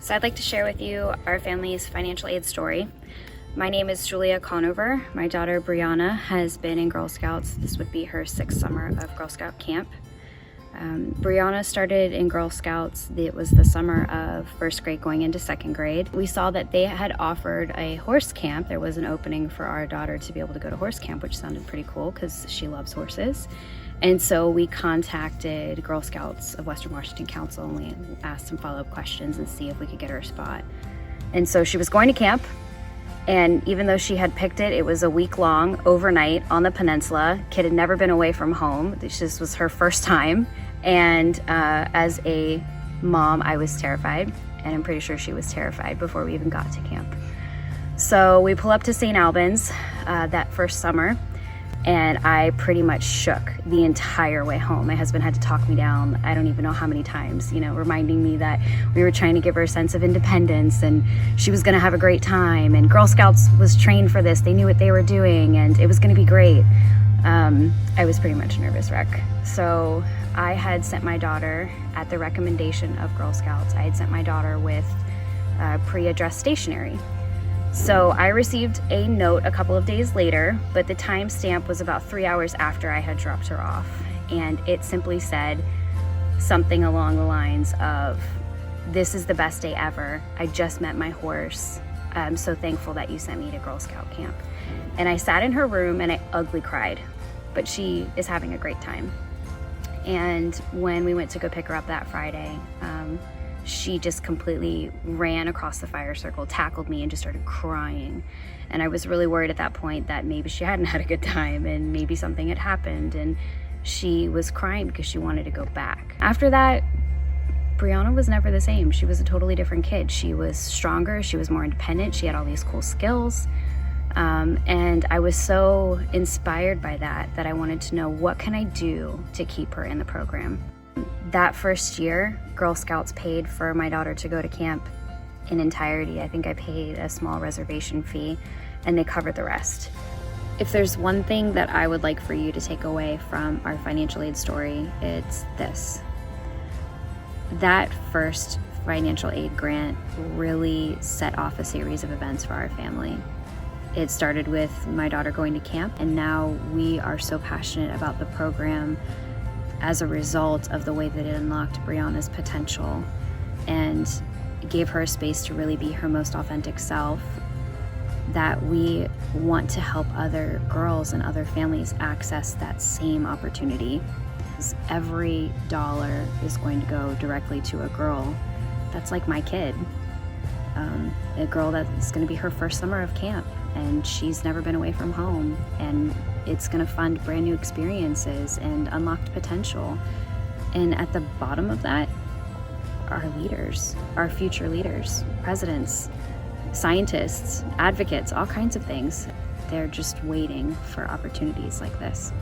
So I'd like to share with you our family's financial aid story. My name is Julia Conover. My daughter Brianna has been in Girl Scouts. This would be her 6th summer of Girl Scout camp. Brianna started in Girl Scouts. It was the summer of 1st grade going into 2nd grade. We saw that they had offered a horse camp. There was an opening for our daughter to be able to go to horse camp, which sounded pretty cool because she loves horses. And so we contacted Girl Scouts of Western Washington Council and we asked some follow-up questions and see if we could get her a spot. And so she was going to camp, and even though she had picked it, it was a week long, overnight on the peninsula. Kid had never been away from home. This was her first time. And as a mom, I was terrified, and I'm pretty sure she was terrified before we even got to camp. So we pull up to St. Albans that first summer, and I pretty much shook the entire way home. My husband had to talk me down, I don't even know how many times, reminding me that we were trying to give her a sense of independence and she was gonna have a great time, and Girl Scouts was trained for this. They knew what they were doing and it was gonna be great. I was pretty much a nervous wreck. So I had sent my daughter, at the recommendation of Girl Scouts, I had sent my daughter with pre-addressed stationery. So I received a note a couple of days later, but the timestamp was about 3 hours after I had dropped her off. And it simply said something along the lines of, "This is the best day ever. I just met my horse. I'm so thankful that you sent me to Girl Scout camp." And I sat in her room and I ugly cried, but she is having a great time. And when we went to go pick her up that Friday, she just completely ran across the fire circle, tackled me, and just started crying. And I was really worried at that point that maybe she hadn't had a good time and maybe something had happened, and she was crying because she wanted to go back. After that, Brianna was never the same. She was a totally different kid. She was stronger, she was more independent, she had all these cool skills. And I was so inspired by that I wanted to know, what can I do to keep her in the program? That first year, Girl Scouts paid for my daughter to go to camp in entirety. I think I paid a small reservation fee and they covered the rest. If there's one thing that I would like for you to take away from our financial aid story, it's this. That first financial aid grant really set off a series of events for our family. It started with my daughter going to camp, and now we are so passionate about the program as a result of the way that it unlocked Brianna's potential and gave her a space to really be her most authentic self, that we want to help other girls and other families access that same opportunity. Every dollar is going to go directly to a girl that's like my kid, a girl that's going to be her first summer of camp, and she's never been away from home, and it's going to fund brand new experiences and unlocked potential. And at the bottom of that are leaders, our future leaders, presidents, scientists, advocates, all kinds of things. They're just waiting for opportunities like this.